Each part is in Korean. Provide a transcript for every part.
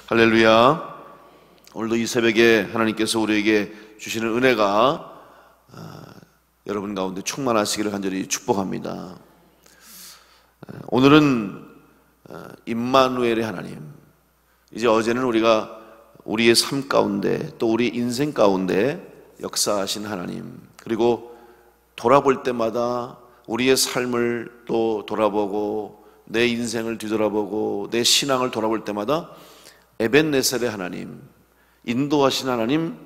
할렐루야. 오늘도 이 새벽에 하나님께서 우리에게 주시는 은혜가 여러분 가운데 충만하시기를 간절히 축복합니다. 오늘은 임마누엘의 하나님, 이제 어제는 우리가 우리의 삶 가운데 또 우리 인생 가운데 역사하신 하나님, 그리고 돌아볼 때마다 우리의 삶을 또 돌아보고 내 인생을 뒤돌아보고 내 신앙을 돌아볼 때마다 에벤네셀의 하나님, 인도하신 하나님,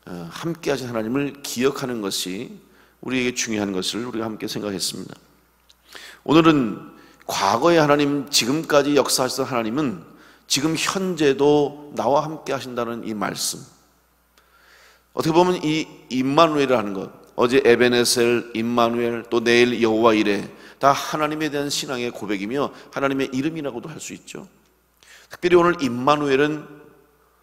함께 하신 하나님을 기억하는 것이 우리에게 중요한 것을 우리가 함께 생각했습니다. 오늘은 과거의 하나님, 지금까지 역사하시던 하나님은 지금 현재도 나와 함께 하신다는 이 말씀, 어떻게 보면 이 임마누엘이라는 것, 어제 에벤네셀, 임마누엘, 또 내일 여호와 이레, 다 하나님에 대한 신앙의 고백이며 하나님의 이름이라고도 할 수 있죠. 특별히 오늘 임마누엘은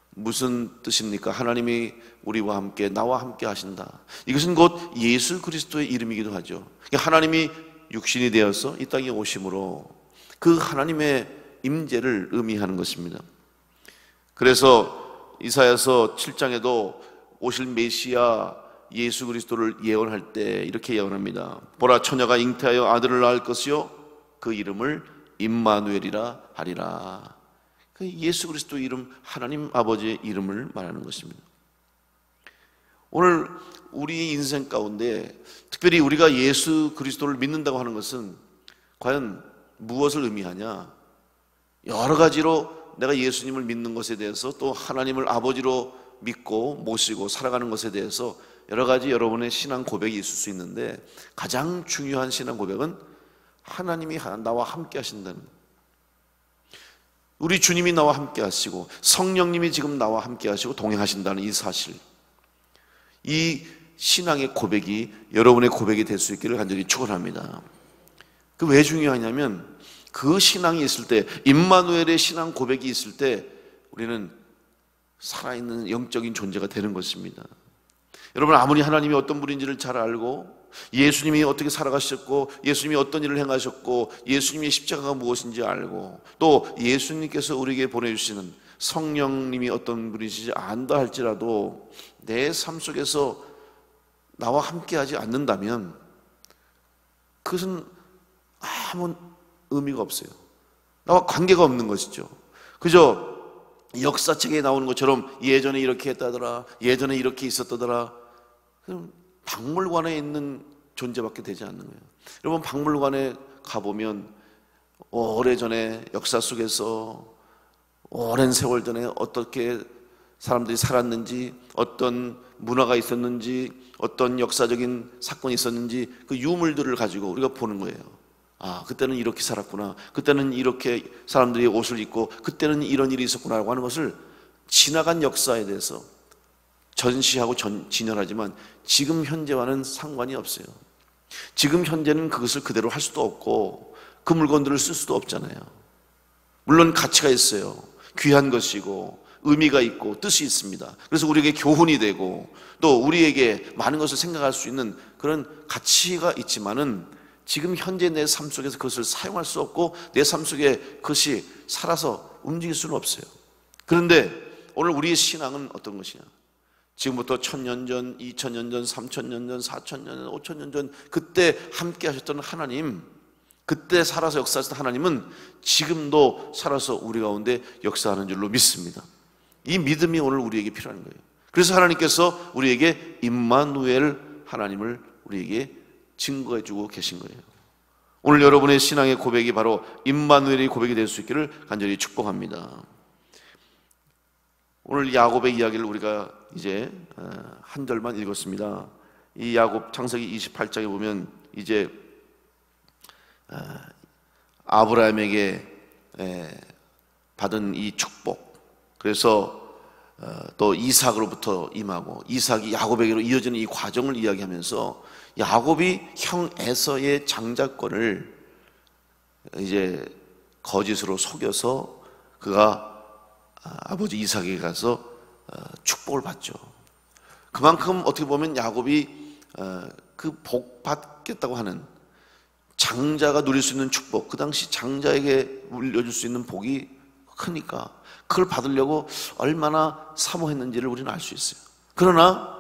무슨 뜻입니까? 하나님이 우리와 함께, 나와 함께 하신다. 이것은 곧 예수 그리스도의 이름이기도 하죠. 하나님이 육신이 되어서 이 땅에 오심으로 그 하나님의 임재를 의미하는 것입니다. 그래서 이사야서 7장에도 오실 메시아 예수 그리스도를 예언할 때 이렇게 예언합니다. 보라, 처녀가 잉태하여 아들을 낳을 것이요 그 이름을 임마누엘이라 하리라. 예수 그리스도 이름, 하나님 아버지의 이름을 말하는 것입니다. 오늘 우리 인생 가운데 특별히 우리가 예수 그리스도를 믿는다고 하는 것은 과연 무엇을 의미하냐? 여러 가지로 내가 예수님을 믿는 것에 대해서, 또 하나님을 아버지로 믿고 모시고 살아가는 것에 대해서 여러 가지 여러분의 신앙 고백이 있을 수 있는데, 가장 중요한 신앙 고백은 하나님이 나와 함께 하신다는 것. 우리 주님이 나와 함께 하시고 성령님이 지금 나와 함께 하시고 동행하신다는 이 사실, 이 신앙의 고백이 여러분의 고백이 될 수 있기를 간절히 축원합니다. 그 왜 중요하냐면, 그 신앙이 있을 때, 임마누엘의 신앙 고백이 있을 때 우리는 살아있는 영적인 존재가 되는 것입니다. 여러분, 아무리 하나님이 어떤 분인지를 잘 알고 예수님이 어떻게 살아가셨고 예수님이 어떤 일을 행하셨고 예수님의 십자가가 무엇인지 알고 또 예수님께서 우리에게 보내주시는 성령님이 어떤 분이신지 안다 할지라도 내 삶 속에서 나와 함께하지 않는다면 그것은 아무 의미가 없어요. 나와 관계가 없는 것이죠. 그저 역사책에 나오는 것처럼 예전에 이렇게 했다더라, 예전에 이렇게 있었다더라, 그럼 박물관에 있는 존재밖에 되지 않는 거예요. 여러분, 박물관에 가보면 오래전에 역사 속에서 오랜 세월 전에 어떻게 사람들이 살았는지, 어떤 문화가 있었는지, 어떤 역사적인 사건이 있었는지 그 유물들을 가지고 우리가 보는 거예요. 아, 그때는 이렇게 살았구나, 그때는 이렇게 사람들이 옷을 입고 그때는 이런 일이 있었구나라고 하는 것을 지나간 역사에 대해서 전시하고 진열하지만 지금 현재와는 상관이 없어요. 지금 현재는 그것을 그대로 할 수도 없고 그 물건들을 쓸 수도 없잖아요. 물론 가치가 있어요. 귀한 것이고 의미가 있고 뜻이 있습니다. 그래서 우리에게 교훈이 되고 또 우리에게 많은 것을 생각할 수 있는 그런 가치가 있지만은 지금 현재 내 삶 속에서 그것을 사용할 수 없고 내 삶 속에 그것이 살아서 움직일 수는 없어요. 그런데 오늘 우리의 신앙은 어떤 것이냐? 지금부터 1000년 전, 2000년 전, 3000년 전, 4000년 전, 5000년 전 그때 함께 하셨던 하나님, 그때 살아서 역사하셨던 하나님은 지금도 살아서 우리 가운데 역사하는 줄로 믿습니다. 이 믿음이 오늘 우리에게 필요한 거예요. 그래서 하나님께서 우리에게 임마누엘 하나님을 우리에게 증거해 주고 계신 거예요. 오늘 여러분의 신앙의 고백이 바로 임마누엘의 고백이 될 수 있기를 간절히 축복합니다. 오늘 야곱의 이야기를 우리가 이제 한 절만 읽었습니다. 이 야곱 창세기 28장에 보면 이제 아브라함에게 받은 이 축복, 그래서 또 이삭으로부터 임하고 이삭이 야곱에게로 이어지는 이 과정을 이야기하면서 야곱이 형 에서의 장자권을 이제 거짓으로 속여서 그가 아버지 이삭에게 가서 축복을 받죠. 그만큼 어떻게 보면 야곱이 그 복 받겠다고 하는 장자가 누릴 수 있는 축복, 그 당시 장자에게 물려줄 수 있는 복이 크니까 그걸 받으려고 얼마나 사모했는지를 우리는 알 수 있어요. 그러나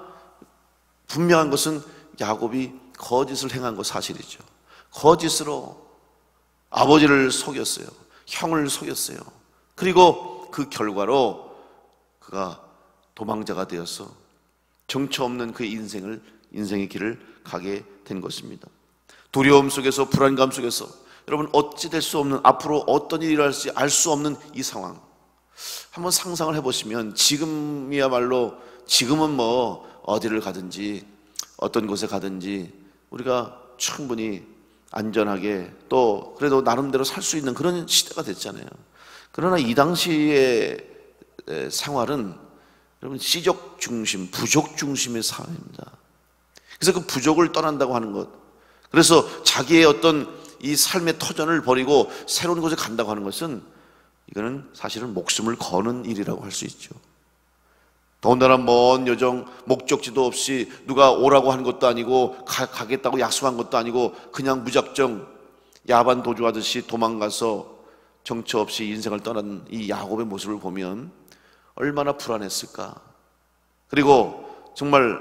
분명한 것은 야곱이 거짓을 행한 것 사실이죠. 거짓으로 아버지를 속였어요. 형을 속였어요. 그리고 그 결과로 그가 도망자가 되어서 정처 없는 그의 인생의 길을 가게 된 것입니다. 두려움 속에서, 불안감 속에서, 여러분 어찌 될 수 없는, 앞으로 어떤 일이 일어날지 알 수 없는 이 상황, 한번 상상을 해보시면, 지금이야말로, 지금은 뭐 어디를 가든지 어떤 곳에 가든지 우리가 충분히 안전하게, 또 그래도 나름대로 살 수 있는 그런 시대가 됐잖아요. 그러나 이 당시의 생활은 여러분 씨족 중심, 부족 중심의 사회입니다. 그래서 그 부족을 떠난다고 하는 것, 그래서 자기의 어떤 이 삶의 터전을 버리고 새로운 곳에 간다고 하는 것은, 이거는 사실은 목숨을 거는 일이라고 할 수 있죠. 더군다나 먼 여정, 목적지도 없이 누가 오라고 한 것도 아니고 가겠다고 약속한 것도 아니고 그냥 무작정 야반 도주하듯이 도망가서 정처 없이 인생을 떠난 이 야곱의 모습을 보면 얼마나 불안했을까. 그리고 정말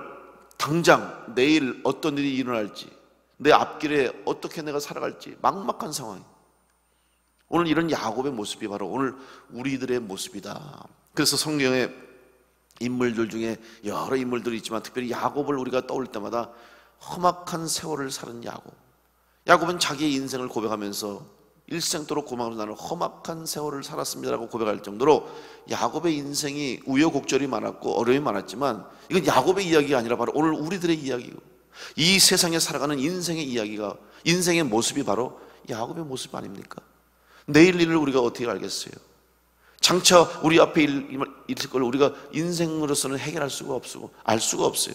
당장 내일 어떤 일이 일어날지, 내 앞길에 어떻게 내가 살아갈지 막막한 상황. 오늘 이런 야곱의 모습이 바로 오늘 우리들의 모습이다. 그래서 성경에 인물들 중에 여러 인물들이 있지만 특별히 야곱을 우리가 떠올 때마다 험악한 세월을 사는 야곱. 야곱은 자기의 인생을 고백하면서 일생도록 고막으로 나는 험악한 세월을 살았습니다라고 고백할 정도로 야곱의 인생이 우여곡절이 많았고 어려움이 많았지만, 이건 야곱의 이야기가 아니라 바로 오늘 우리들의 이야기고, 이 세상에 살아가는 인생의 이야기가, 인생의 모습이 바로 야곱의 모습 아닙니까? 내일 일을 우리가 어떻게 알겠어요? 장차 우리 앞에 있을 걸 우리가 인생으로서는 해결할 수가 없고 알 수가 없어요.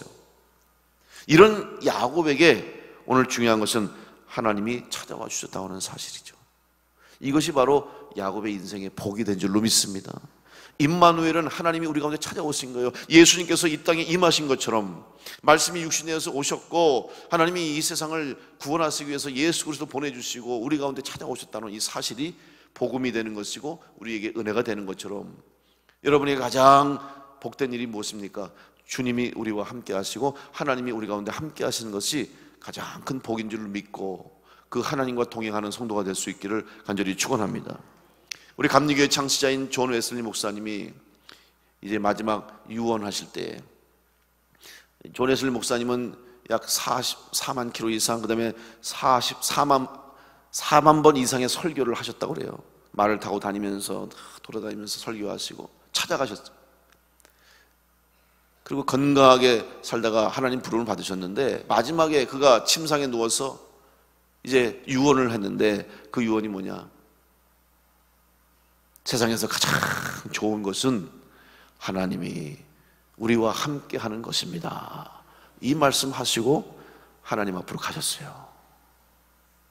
이런 야곱에게 오늘 중요한 것은 하나님이 찾아와 주셨다고 하는 사실이죠. 이것이 바로 야곱의 인생의 복이 된 줄로 믿습니다. 임마누엘은 하나님이 우리 가운데 찾아오신 거예요. 예수님께서 이 땅에 임하신 것처럼 말씀이 육신되어서 오셨고, 하나님이 이 세상을 구원하시기 위해서 예수 그리스도 보내주시고 우리 가운데 찾아오셨다는 이 사실이 복음이 되는 것이고 우리에게 은혜가 되는 것처럼, 여러분에게 가장 복된 일이 무엇입니까? 주님이 우리와 함께 하시고 하나님이 우리 가운데 함께 하시는 것이 가장 큰 복인 줄 믿고 그 하나님과 동행하는 성도가 될 수 있기를 간절히 축원합니다. 우리 감리교회 창시자인 존 웨슬리 목사님이 이제 마지막 유언하실 때, 존 웨슬리 목사님은 약 44만 킬로 이상, 그 다음에 4만 번 이상의 설교를 하셨다고 그래요. 말을 타고 다니면서 돌아다니면서 설교하시고 찾아가셨어요. 그리고 건강하게 살다가 하나님 부름을 받으셨는데, 마지막에 그가 침상에 누워서 이제 유언을 했는데, 그 유언이 뭐냐? 세상에서 가장 좋은 것은 하나님이 우리와 함께 하는 것입니다. 이 말씀 하시고 하나님 앞으로 가셨어요.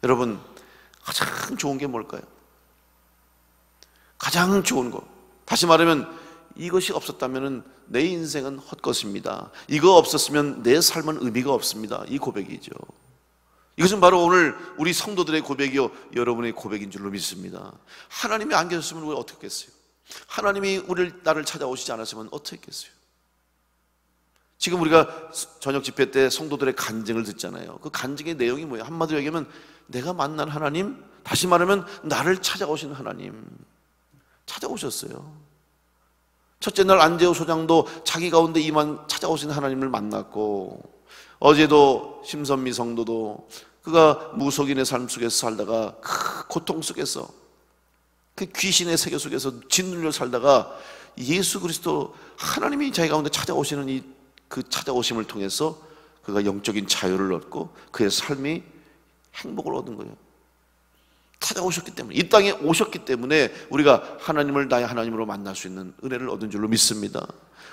여러분, 가장 좋은 게 뭘까요? 가장 좋은 거, 다시 말하면 이것이 없었다면 내 인생은 헛것입니다. 이거 없었으면 내 삶은 의미가 없습니다. 이 고백이죠. 이것은 바로 오늘 우리 성도들의 고백이요, 여러분의 고백인 줄로 믿습니다. 하나님이 안 계셨으면 우리가 어떻게 했겠어요? 하나님이 나를 찾아오시지 않았으면 어떻게 했겠어요? 지금 우리가 저녁 집회 때 성도들의 간증을 듣잖아요. 그 간증의 내용이 뭐예요? 한마디로 얘기하면 내가 만난 하나님, 다시 말하면 나를 찾아오신 하나님, 찾아오셨어요. 첫째 날 안재호 소장도 자기 가운데 임한 찾아오신 하나님을 만났고, 어제도 심선미 성도도 그가 무속인의 삶 속에서 살다가 그 고통 속에서, 그 귀신의 세계 속에서 짓눌려 살다가 예수 그리스도 하나님이 자기 가운데 찾아오시는 그 찾아오심을 통해서 그가 영적인 자유를 얻고 그의 삶이 행복을 얻은 거예요. 찾아오셨기 때문에, 이 땅에 오셨기 때문에 우리가 하나님을 나의 하나님으로 만날 수 있는 은혜를 얻은 줄로 믿습니다.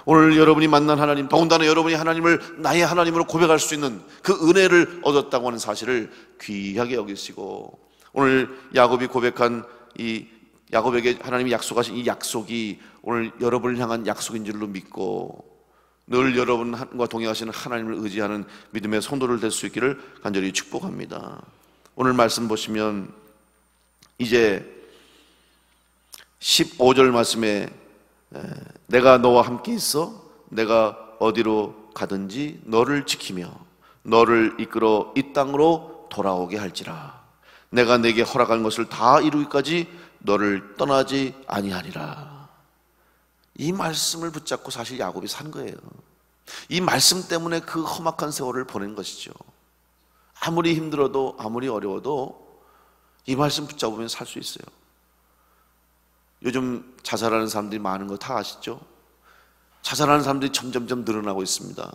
오늘 여러분이 만난 하나님, 더군다나 여러분이 하나님을 나의 하나님으로 고백할 수 있는 그 은혜를 얻었다고 하는 사실을 귀하게 여기시고, 오늘 야곱이 고백한 이 야곱에게 하나님이 약속하신 이 약속이 오늘 여러분을 향한 약속인 줄로 믿고 늘 여러분과 동행하시는 하나님을 의지하는 믿음의 성도를 될 수 있기를 간절히 축복합니다. 오늘 말씀 보시면 이제 15절 말씀에 내가 너와 함께 있어 내가 어디로 가든지 너를 지키며 너를 이끌어 이 땅으로 돌아오게 할지라. 내가 내게 허락한 것을 다 이루기까지 너를 떠나지 아니하리라. 이 말씀을 붙잡고 사실 야곱이 산 거예요. 이 말씀 때문에 그 험악한 세월을 보낸 것이죠. 아무리 힘들어도 아무리 어려워도 이 말씀 붙잡으면 살 수 있어요. 요즘 자살하는 사람들이 많은 거 다 아시죠? 자살하는 사람들이 점점점 늘어나고 있습니다.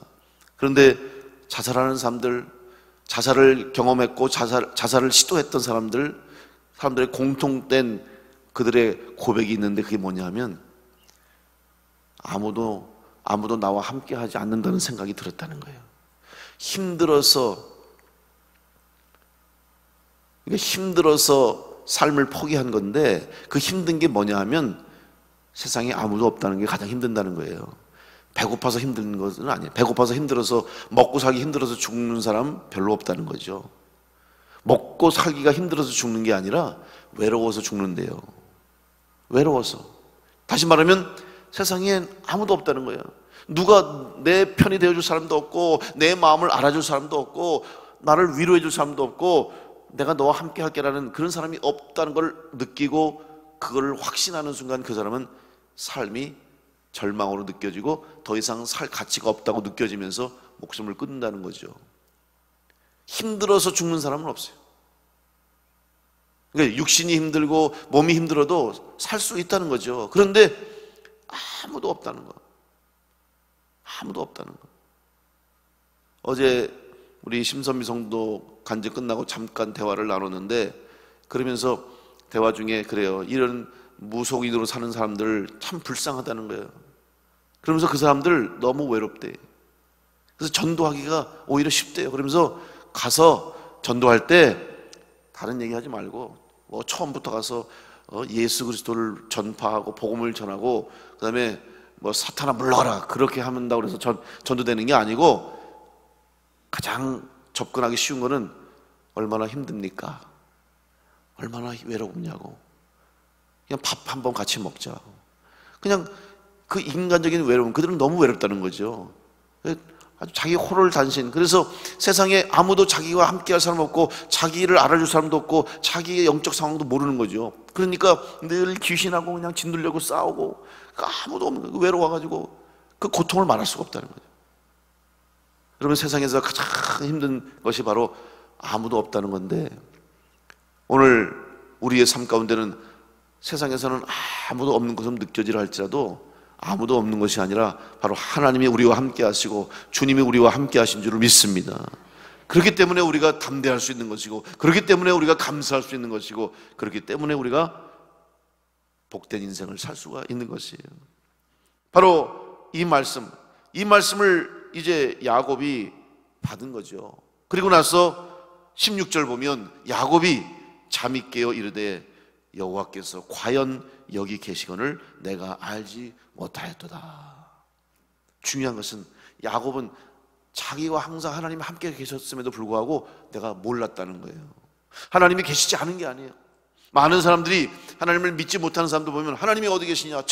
그런데 자살하는 사람들, 자살을 경험했고 자살을 시도했던 사람들의 공통된 그들의 고백이 있는데 그게 뭐냐면 아무도 나와 함께 하지 않는다는 생각이 들었다는 거예요. 힘들어서 삶을 포기한 건데 그 힘든 게 뭐냐 하면 세상에 아무도 없다는 게 가장 힘든다는 거예요. 배고파서 힘든 것은 아니에요. 배고파서 힘들어서 먹고 살기 힘들어서 죽는 사람 별로 없다는 거죠. 먹고 살기가 힘들어서 죽는 게 아니라 외로워서 죽는데요. 외로워서. 다시 말하면 세상엔 아무도 없다는 거예요. 누가 내 편이 되어줄 사람도 없고 내 마음을 알아줄 사람도 없고 나를 위로해줄 사람도 없고 내가 너와 함께 할게라는 그런 사람이 없다는 걸 느끼고 그걸 확신하는 순간 그 사람은 삶이 절망으로 느껴지고 더 이상 살 가치가 없다고 느껴지면서 목숨을 끊는다는 거죠. 힘들어서 죽는 사람은 없어요. 그러니까 육신이 힘들고 몸이 힘들어도 살 수 있다는 거죠. 그런데 아무도 없다는 거. 아무도 없다는 거. 어제 우리 심선미 성도 간증 끝나고 잠깐 대화를 나눴는데 그러면서 대화 중에 그래요. 이런 무속인으로 사는 사람들 참 불쌍하다는 거예요. 그러면서 그 사람들 너무 외롭대. 그래서 전도하기가 오히려 쉽대요. 그러면서 가서 전도할 때 다른 얘기하지 말고 뭐 처음부터 가서 예수 그리스도를 전파하고 복음을 전하고 그다음에 뭐 사탄아 물러가라 그렇게 한다고 그래서 전도되는 게 아니고 가장 접근하기 쉬운 거는 얼마나 힘듭니까? 얼마나 외롭냐고. 그냥 밥 한 번 같이 먹자. 그냥 그 인간적인 외로움, 그들은 너무 외롭다는 거죠. 아주 자기 호를 단신. 그래서 세상에 아무도 자기와 함께 할 사람 없고 자기를 알아줄 사람도 없고 자기의 영적 상황도 모르는 거죠. 그러니까 늘 귀신하고 그냥 짓누려고 싸우고 아무도 없는 거예요. 외로워가지고 그 고통을 말할 수가 없다는 거죠. 여러분 세상에서 가장 힘든 것이 바로 아무도 없다는 건데 오늘 우리의 삶 가운데는 세상에서는 아무도 없는 것처럼 느껴지려 할지라도 아무도 없는 것이 아니라 바로 하나님이 우리와 함께 하시고 주님이 우리와 함께 하신 줄을 믿습니다. 그렇기 때문에 우리가 담대할 수 있는 것이고 그렇기 때문에 우리가 감사할 수 있는 것이고 그렇기 때문에 우리가 복된 인생을 살 수가 있는 것이에요. 바로 이 말씀을 이제 야곱이 받은 거죠. 그리고 나서 16절 보면 야곱이 잠이 깨어 이르되 여호와께서 과연 여기 계시거늘 내가 알지 못하였도다. 중요한 것은 야곱은 자기와 항상 하나님이 함께 계셨음에도 불구하고 내가 몰랐다는 거예요. 하나님이 계시지 않은 게 아니에요. 많은 사람들이 하나님을 믿지 못하는 사람도 보면 하나님이 어디 계시냐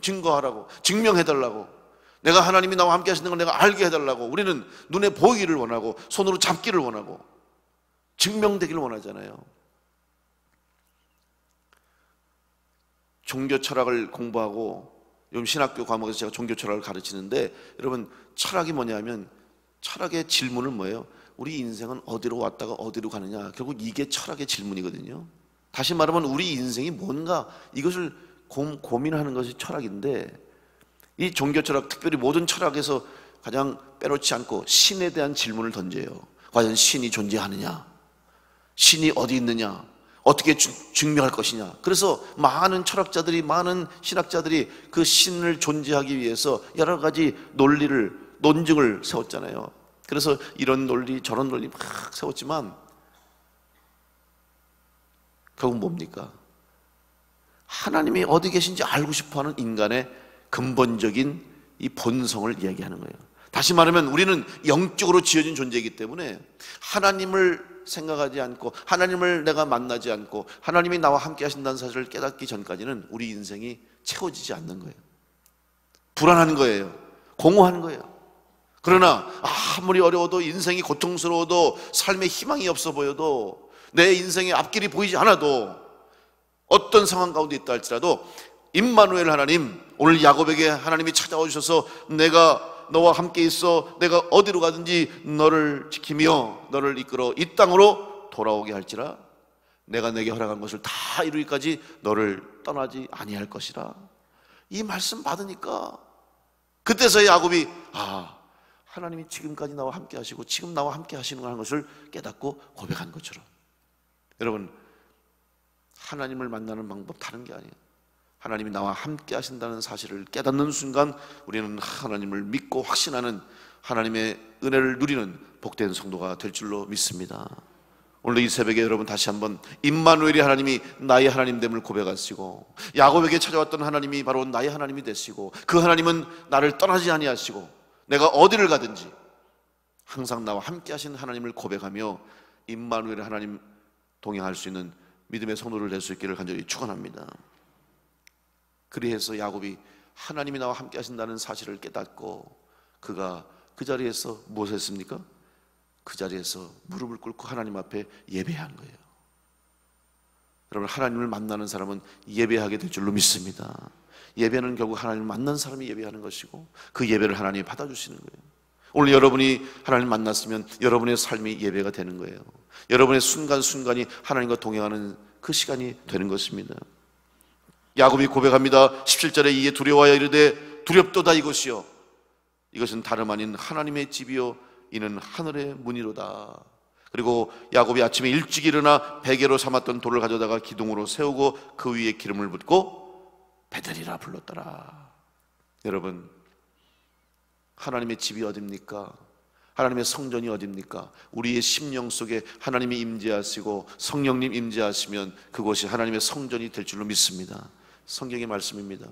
증거하라고 증명해달라고 내가 하나님이 나와 함께 하시는 걸 내가 알게 해달라고 우리는 눈에 보이기를 원하고 손으로 잡기를 원하고 증명되기를 원하잖아요. 종교 철학을 공부하고 요즘 신학교 과목에서 제가 종교 철학을 가르치는데 여러분 철학이 뭐냐면 철학의 질문은 뭐예요? 우리 인생은 어디로 왔다가 어디로 가느냐 결국 이게 철학의 질문이거든요. 다시 말하면 우리 인생이 뭔가 이것을 고민하는 것이 철학인데 이 종교 철학 특별히 모든 철학에서 가장 빼놓지 않고 신에 대한 질문을 던져요. 과연 신이 존재하느냐? 신이 어디 있느냐? 어떻게 증명할 것이냐. 그래서 많은 철학자들이 많은 신학자들이 그 신을 존재하기 위해서 여러 가지 논증을 세웠잖아요. 그래서 이런 논리 저런 논리 막 세웠지만 결국 뭡니까? 하나님이 어디 계신지 알고 싶어하는 인간의 근본적인 이 본성을 이야기하는 거예요. 다시 말하면 우리는 영적으로 지어진 존재이기 때문에 하나님을 생각하지 않고 하나님을 내가 만나지 않고 하나님이 나와 함께 하신다는 사실을 깨닫기 전까지는 우리 인생이 채워지지 않는 거예요. 불안한 거예요. 공허한 거예요. 그러나 아무리 어려워도, 인생이 고통스러워도, 삶에 희망이 없어 보여도, 내 인생의 앞길이 보이지 않아도, 어떤 상황 가운데 있다 할지라도 임마누엘 하나님, 오늘 야곱에게 하나님이 찾아와 주셔서 내가 너와 함께 있어, 내가 어디로 가든지 너를 지키며 너를 이끌어 이 땅으로 돌아오게 할지라, 내가 내게 허락한 것을 다 이루기까지 너를 떠나지 아니할 것이라. 이 말씀 받으니까 그때서야 야곱이 하나님이 지금까지 나와 함께 하시고 지금 나와 함께 하시는 것을 깨닫고 고백한 것처럼, 여러분, 하나님을 만나는 방법 다른 게 아니에요. 하나님이 나와 함께 하신다는 사실을 깨닫는 순간 우리는 하나님을 믿고 확신하는, 하나님의 은혜를 누리는 복된 성도가 될 줄로 믿습니다. 오늘 이 새벽에 여러분 다시 한번 임마누엘이 하나님이 나의 하나님됨을 고백하시고, 야곱에게 찾아왔던 하나님이 바로 나의 하나님이 되시고, 그 하나님은 나를 떠나지 아니하시고 내가 어디를 가든지 항상 나와 함께 하신 하나님을 고백하며 임마누엘 하나님 동행할 수 있는 믿음의 성도를 될 수 있기를 간절히 축원합니다. 그리해서 야곱이 하나님이 나와 함께 하신다는 사실을 깨닫고 그가 그 자리에서 무엇을 했습니까? 그 자리에서 무릎을 꿇고 하나님 앞에 예배한 거예요. 여러분, 하나님을 만나는 사람은 예배하게 될 줄로 믿습니다. 예배는 결국 하나님을 만난 사람이 예배하는 것이고 그 예배를 하나님이 받아주시는 거예요. 오늘 여러분이 하나님을 만났으면 여러분의 삶이 예배가 되는 거예요. 여러분의 순간순간이 하나님과 동행하는 그 시간이 되는 것입니다. 야곱이 고백합니다. 17절에 이에 두려워하여 이르되 두렵도다 이것이요, 이것은 다름 아닌 하나님의 집이요 이는 하늘의 문이로다. 그리고 야곱이 아침에 일찍 일어나 베개로 삼았던 돌을 가져다가 기둥으로 세우고 그 위에 기름을 붓고 베델이라 불렀더라. 여러분, 하나님의 집이 어딥니까? 하나님의 성전이 어딥니까? 우리의 심령 속에 하나님이 임재하시고 성령님 임재하시면 그곳이 하나님의 성전이 될 줄로 믿습니다. 성경의 말씀입니다.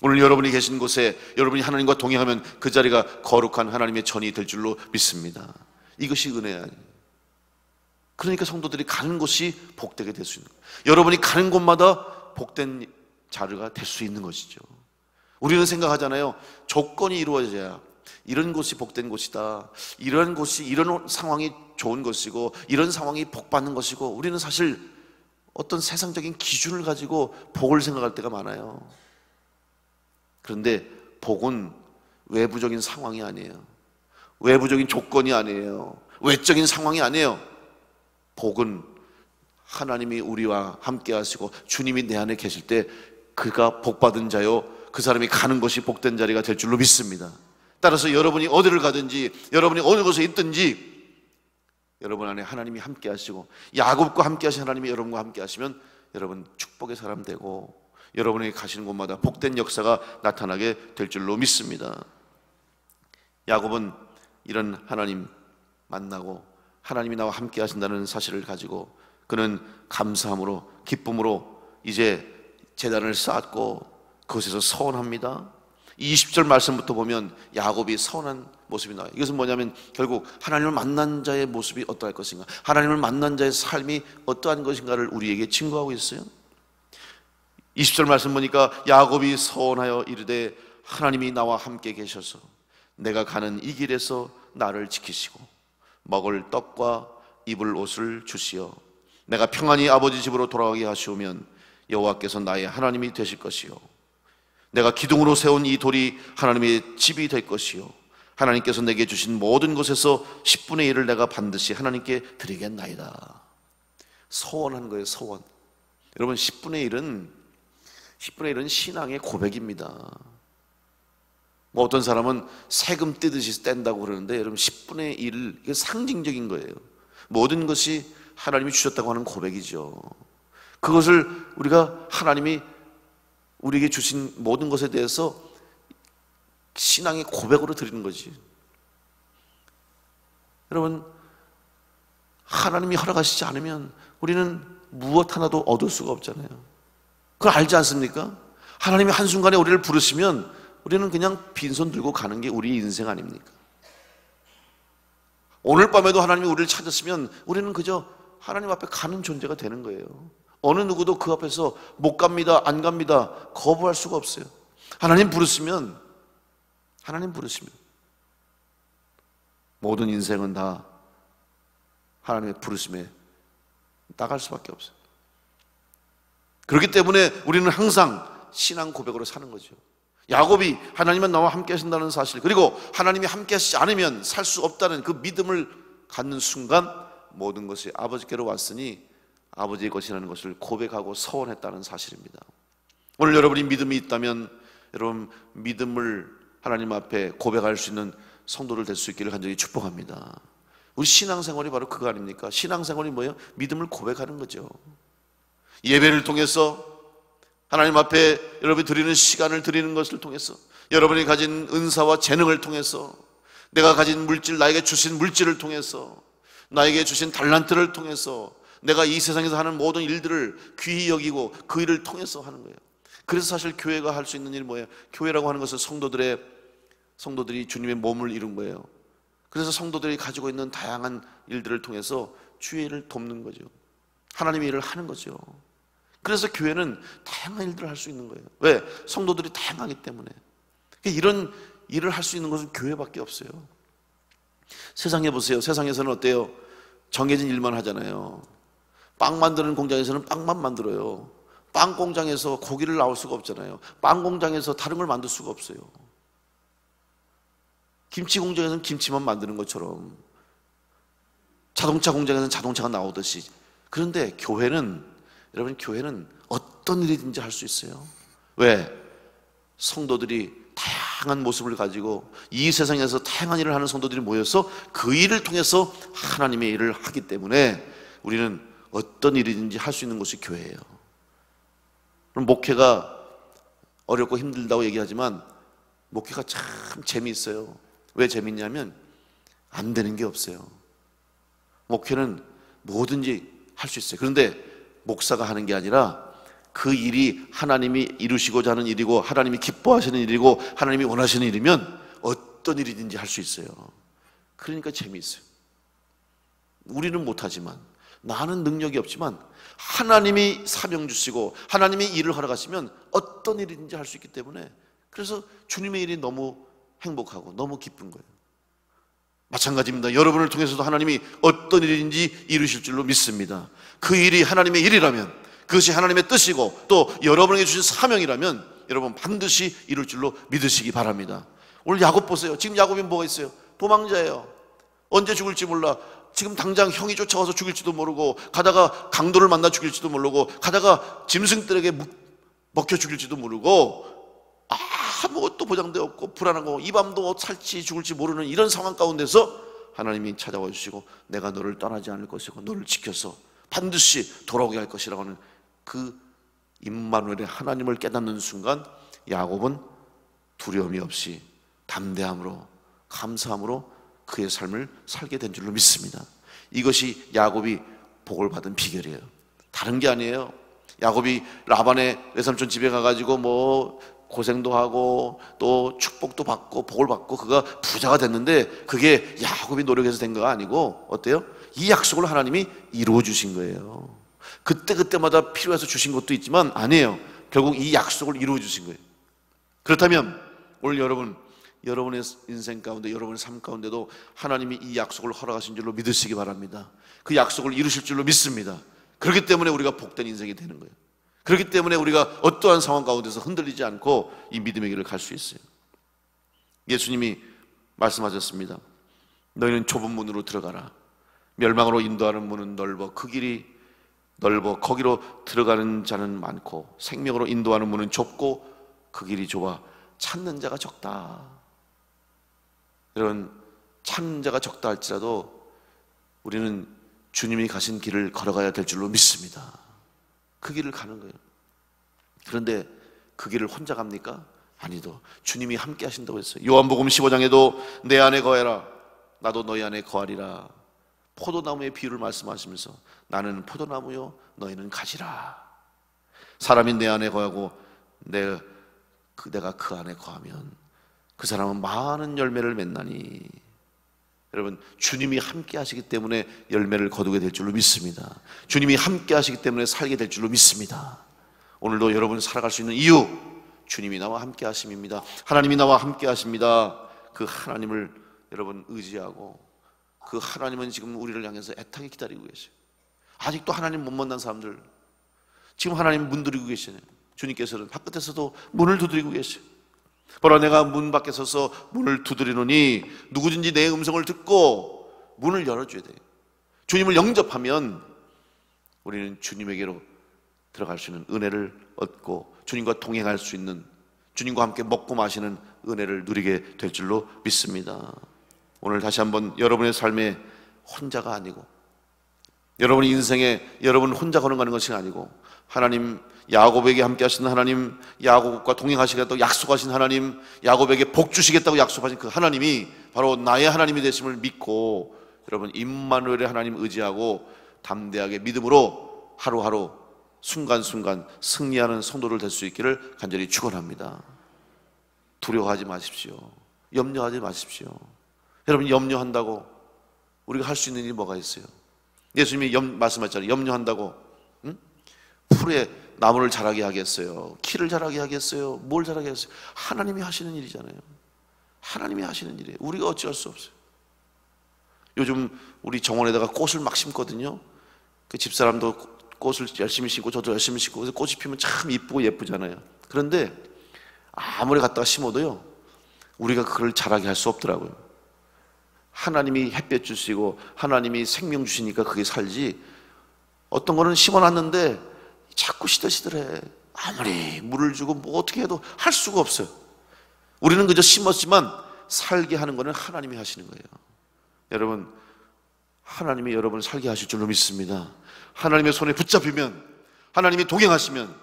오늘 여러분이 계신 곳에 여러분이 하나님과 동행하면 그 자리가 거룩한 하나님의 전이 될 줄로 믿습니다. 이것이 은혜 아니에요. 그러니까 성도들이 가는 곳이 복되게 될 수 있는 거예요. 여러분이 가는 곳마다 복된 자리가 될 수 있는 것이죠. 우리는 생각하잖아요. 조건이 이루어져야 이런 곳이 복된 곳이다, 이런 곳이, 이런 상황이 좋은 것이고 이런 상황이 복받는 것이고, 우리는 사실 어떤 세상적인 기준을 가지고 복을 생각할 때가 많아요. 그런데 복은 외부적인 상황이 아니에요. 외부적인 조건이 아니에요. 외적인 상황이 아니에요. 복은 하나님이 우리와 함께 하시고 주님이 내 안에 계실 때 그가 복받은 자요, 그 사람이 가는 것이 복된 자리가 될 줄로 믿습니다. 따라서 여러분이 어디를 가든지, 여러분이 어느 곳에 있든지 여러분 안에 하나님이 함께 하시고, 야곱과 함께 하신 하나님이 여러분과 함께 하시면 여러분 축복의 사람 되고 여러분이 가시는 곳마다 복된 역사가 나타나게 될 줄로 믿습니다. 야곱은 이런 하나님 만나고 하나님이 나와 함께 하신다는 사실을 가지고 그는 감사함으로, 기쁨으로 이제 제단을 쌓았고 그곳에서 서원합니다. 20절 말씀부터 보면 야곱이 서운한 모습이 나와요. 이것은 뭐냐면 결국 하나님을 만난 자의 모습이 어떠할 것인가, 하나님을 만난 자의 삶이 어떠한 것인가를 우리에게 증거하고 있어요. 20절 말씀 보니까 야곱이 서원하여 이르되 하나님이 나와 함께 계셔서 내가 가는 이 길에서 나를 지키시고 먹을 떡과 입을 옷을 주시어 내가 평안히 아버지 집으로 돌아가게 하시오면 여호와께서 나의 하나님이 되실 것이요 내가 기둥으로 세운 이 돌이 하나님의 집이 될 것이요 하나님께서 내게 주신 모든 것에서 10분의 1을 내가 반드시 하나님께 드리겠나이다. 서원한 거예요. 서원. 여러분, 10분의 1은 신앙의 고백입니다. 뭐 어떤 사람은 세금 떼듯이 뗀다고 그러는데, 여러분 10분의 1, 이게 상징적인 거예요. 모든 것이 하나님이 주셨다고 하는 고백이죠. 그것을 우리가 하나님이 우리에게 주신 모든 것에 대해서 신앙의 고백으로 드리는 거지. 여러분, 하나님이 허락하시지 않으면 우리는 무엇 하나도 얻을 수가 없잖아요. 그걸 알지 않습니까? 하나님이 한순간에 우리를 부르시면 우리는 그냥 빈손 들고 가는 게 우리의 인생 아닙니까? 오늘 밤에도 하나님이 우리를 찾았으면 우리는 그저 하나님 앞에 가는 존재가 되는 거예요. 어느 누구도 그 앞에서 못 갑니다, 안 갑니다, 거부할 수가 없어요. 하나님 부르시면 모든 인생은 다 하나님의 부르심에 나갈 수밖에 없어요. 그렇기 때문에 우리는 항상 신앙 고백으로 사는 거죠. 야곱이 하나님은 나와 함께 하신다는 사실, 그리고 하나님이 함께 하시지 않으면 살 수 없다는 그 믿음을 갖는 순간 모든 것이 아버지께로 왔으니 아버지의 것이라는 것을 고백하고 서원했다는 사실입니다. 오늘 여러분이 믿음이 있다면 여러분 믿음을 하나님 앞에 고백할 수 있는 성도들 될 수 있기를 간절히 축복합니다. 우리 신앙생활이 바로 그거 아닙니까? 신앙생활이 뭐예요? 믿음을 고백하는 거죠. 예배를 통해서 하나님 앞에 여러분이 드리는 시간을 드리는 것을 통해서, 여러분이 가진 은사와 재능을 통해서, 내가 가진 물질, 나에게 주신 물질을 통해서, 나에게 주신 달란트를 통해서 내가 이 세상에서 하는 모든 일들을 귀히 여기고 그 일을 통해서 하는 거예요. 그래서 사실 교회가 할 수 있는 일이 뭐예요? 교회라고 하는 것은 성도들이 주님의 몸을 이룬 거예요. 그래서 성도들이 가지고 있는 다양한 일들을 통해서 주의 일을 돕는 거죠. 하나님의 일을 하는 거죠. 그래서 교회는 다양한 일들을 할 수 있는 거예요. 왜? 성도들이 다양하기 때문에. 이런 일을 할 수 있는 것은 교회밖에 없어요. 세상에 보세요. 세상에서는 어때요? 정해진 일만 하잖아요. 빵 만드는 공장에서는 빵만 만들어요. 빵 공장에서 고기를 나올 수가 없잖아요. 빵 공장에서 다른 걸 만들 수가 없어요. 김치 공장에서는 김치만 만드는 것처럼, 자동차 공장에서는 자동차가 나오듯이. 그런데 여러분 교회는 어떤 일이든지 할 수 있어요. 왜? 성도들이 다양한 모습을 가지고 이 세상에서 다양한 일을 하는 성도들이 모여서 그 일을 통해서 하나님의 일을 하기 때문에 우리는 어떤 일이든지 할 수 있는 곳이 교회예요. 그럼 목회가 어렵고 힘들다고 얘기하지만 목회가 참 재미있어요. 왜 재밌냐면 안 되는 게 없어요. 목회는 뭐든지 할 수 있어요. 그런데 목사가 하는 게 아니라 그 일이 하나님이 이루시고자 하는 일이고 하나님이 기뻐하시는 일이고 하나님이 원하시는 일이면 어떤 일이든지 할 수 있어요. 그러니까 재미있어요. 우리는 못하지만, 나는 능력이 없지만 하나님이 사명 주시고 하나님이 일을 허락하시면 어떤 일이든지 할 수 있기 때문에, 그래서 주님의 일이 너무 행복하고 너무 기쁜 거예요. 마찬가지입니다. 여러분을 통해서도 하나님이 어떤 일인지 이루실 줄로 믿습니다. 그 일이 하나님의 일이라면, 그것이 하나님의 뜻이고 또 여러분에게 주신 사명이라면 여러분 반드시 이룰 줄로 믿으시기 바랍니다. 오늘 야곱 보세요. 지금 야곱이 뭐가 있어요? 도망자예요. 언제 죽을지 몰라. 지금 당장 형이 쫓아와서 죽일지도 모르고, 가다가 강도를 만나 죽일지도 모르고, 가다가 짐승들에게 먹혀 죽일지도 모르고, 아무것도 보장되어 없고 불안하고 이 밤도 살지 죽을지 모르는 이런 상황 가운데서 하나님이 찾아와 주시고 내가 너를 떠나지 않을 것이고 너를 지켜서 반드시 돌아오게 할 것이라고 하는 그 임마누엘의 하나님을 깨닫는 순간 야곱은 두려움이 없이 담대함으로 감사함으로 그의 삶을 살게 된 줄로 믿습니다. 이것이 야곱이 복을 받은 비결이에요. 다른 게 아니에요. 야곱이 라반의 외삼촌 집에 가가지고 고생도 하고 또 축복도 받고 복을 받고 그가 부자가 됐는데 그게 야곱이 노력해서 된 거가 아니고 어때요? 이 약속을 하나님이 이루어 주신 거예요. 그때마다 필요해서 주신 것도 있지만 아니에요. 결국 이 약속을 이루어 주신 거예요. 그렇다면 오늘 여러분의 인생 가운데, 여러분의 삶 가운데도 하나님이 이 약속을 허락하신 줄로 믿으시기 바랍니다. 그 약속을 이루실 줄로 믿습니다. 그렇기 때문에 우리가 복된 인생이 되는 거예요. 그렇기 때문에 우리가 어떠한 상황 가운데서 흔들리지 않고 이 믿음의 길을 갈 수 있어요. 예수님이 말씀하셨습니다. 너희는 좁은 문으로 들어가라. 멸망으로 인도하는 문은 넓어 그 길이 넓어 거기로 들어가는 자는 많고, 생명으로 인도하는 문은 좁고 그 길이 좁아 찾는 자가 적다. 여러분, 찾는 자가 적다 할지라도 우리는 주님이 가신 길을 걸어가야 될 줄로 믿습니다. 그 길을 가는 거예요. 그런데 그 길을 혼자 갑니까? 아니도 주님이 함께 하신다고 했어요. 요한복음 15장에도 내 안에 거해라 나도 너희 안에 거하리라. 포도나무의 비유를 말씀하시면서 나는 포도나무요 너희는 가지라. 사람이 내 안에 거하고 내가 그 안에 거하면 그 사람은 많은 열매를 맺나니. 여러분, 주님이 함께 하시기 때문에 열매를 거두게 될 줄로 믿습니다. 주님이 함께 하시기 때문에 살게 될 줄로 믿습니다. 오늘도 여러분 살아갈 수 있는 이유, 주님이 나와 함께 하심입니다. 하나님이 나와 함께 하십니다. 그 하나님을 여러분 의지하고, 그 하나님은 지금 우리를 향해서 애타게 기다리고 계세요. 아직도 하나님 못 만난 사람들, 지금 하나님 문 두드리고 계시네요. 주님께서는 바깥에서도 문을 두드리고 계세요. 보라, 내가 문 밖에 서서 문을 두드리노니 누구든지 내 음성을 듣고 문을 열어줘야 돼요. 주님을 영접하면 우리는 주님에게로 들어갈 수 있는 은혜를 얻고 주님과 동행할 수 있는, 주님과 함께 먹고 마시는 은혜를 누리게 될 줄로 믿습니다. 오늘 다시 한번 여러분의 삶에 혼자가 아니고, 여러분의 인생에 여러분 혼자 걸어가는 것이 아니고, 하나님, 야곱에게 함께 하시는 하나님, 야곱과 동행하시겠다고 약속하신 하나님, 야곱에게 복 주시겠다고 약속하신 그 하나님이 바로 나의 하나님이 되심을 믿고, 여러분 임마누엘의 하나님 의지하고 담대하게 믿음으로 하루하루 순간순간 승리하는 성도를 될 수 있기를 간절히 축원합니다. 두려워하지 마십시오. 염려하지 마십시오. 여러분, 염려한다고 우리가 할 수 있는 일이 뭐가 있어요? 예수님이 말씀하셨잖아요. 염려한다고 풀에 나무를 자라게 하겠어요? 키를 자라게 하겠어요? 뭘 자라게 하겠어요? 하나님이 하시는 일이잖아요. 하나님이 하시는 일이에요. 우리가 어찌할 수 없어요. 요즘 우리 정원에다가 꽃을 막 심거든요. 그 집사람도 꽃을 열심히 심고 저도 열심히 심고, 그래서 꽃이 피면 참 이쁘고 예쁘잖아요. 그런데 아무리 갖다가 심어도요, 우리가 그걸 자라게 할 수 없더라고요. 하나님이 햇볕 주시고 하나님이 생명 주시니까 그게 살지, 어떤 거는 심어놨는데 자꾸 시들시들해. 아무리 물을 주고 뭐 어떻게 해도 할 수가 없어요. 우리는 그저 심었지만 살게 하는 거는 하나님이 하시는 거예요. 여러분, 하나님이 여러분을 살게 하실 줄로 믿습니다. 하나님의 손에 붙잡히면, 하나님이 동행하시면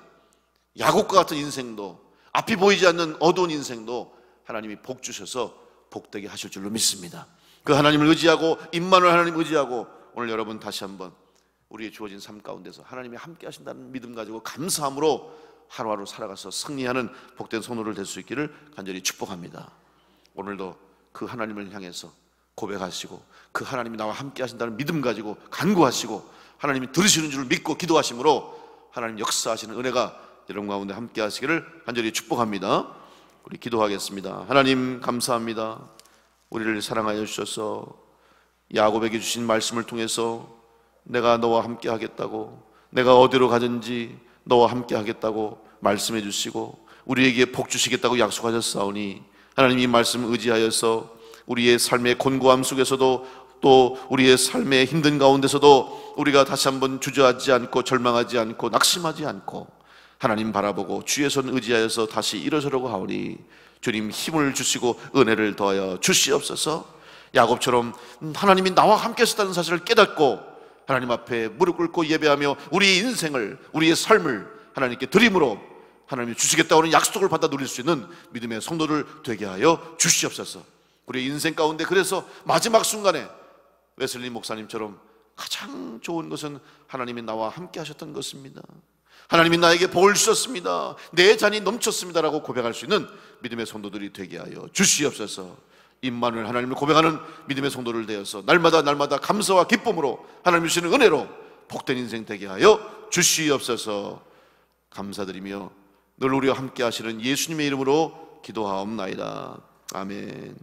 야곱과 같은 인생도, 앞이 보이지 않는 어두운 인생도 하나님이 복 주셔서 복되게 하실 줄로 믿습니다. 그 하나님을 의지하고, 임마누엘 하나님 의지하고, 오늘 여러분 다시 한번 우리의 주어진 삶 가운데서 하나님이 함께 하신다는 믿음 가지고 감사함으로 하루하루 살아가서 승리하는 복된 성도를 될 수 있기를 간절히 축복합니다. 오늘도 그 하나님을 향해서 고백하시고, 그 하나님이 나와 함께 하신다는 믿음 가지고 간구하시고, 하나님이 들으시는 줄 믿고 기도하심으로 하나님 역사하시는 은혜가 여러분 가운데 함께 하시기를 간절히 축복합니다. 우리 기도하겠습니다. 하나님, 감사합니다. 우리를 사랑하여 주셔서 야곱에게 주신 말씀을 통해서 내가 너와 함께 하겠다고, 내가 어디로 가든지 너와 함께 하겠다고 말씀해 주시고 우리에게 복 주시겠다고 약속하셨사오니, 하나님 이 말씀 의지하여서 우리의 삶의 곤고함 속에서도, 또 우리의 삶의 힘든 가운데서도 우리가 다시 한번 주저하지 않고 절망하지 않고 낙심하지 않고 하나님 바라보고 주의 손 의지하여서 다시 일어서려고 하오니, 주님 힘을 주시고 은혜를 더하여 주시옵소서. 야곱처럼 하나님이 나와 함께 하셨다는 사실을 깨닫고 하나님 앞에 무릎 꿇고 예배하며 우리의 인생을, 우리의 삶을 하나님께 드림으로 하나님이 주시겠다고 하는 약속을 받아 누릴 수 있는 믿음의 성도를 되게 하여 주시옵소서. 우리의 인생 가운데 그래서 마지막 순간에 웨슬리 목사님처럼 가장 좋은 것은 하나님이 나와 함께 하셨던 것입니다. 하나님이 나에게 복을 주셨습니다, 내 잔이 넘쳤습니다라고 고백할 수 있는 믿음의 성도들이 되게 하여 주시옵소서. 임마누엘 하나님을 고백하는 믿음의 성도를 되어서 날마다 감사와 기쁨으로 하나님 주시는 은혜로 복된 인생 되게 하여 주시옵소서. 감사드리며 늘 우리와 함께 하시는 예수님의 이름으로 기도하옵나이다. 아멘.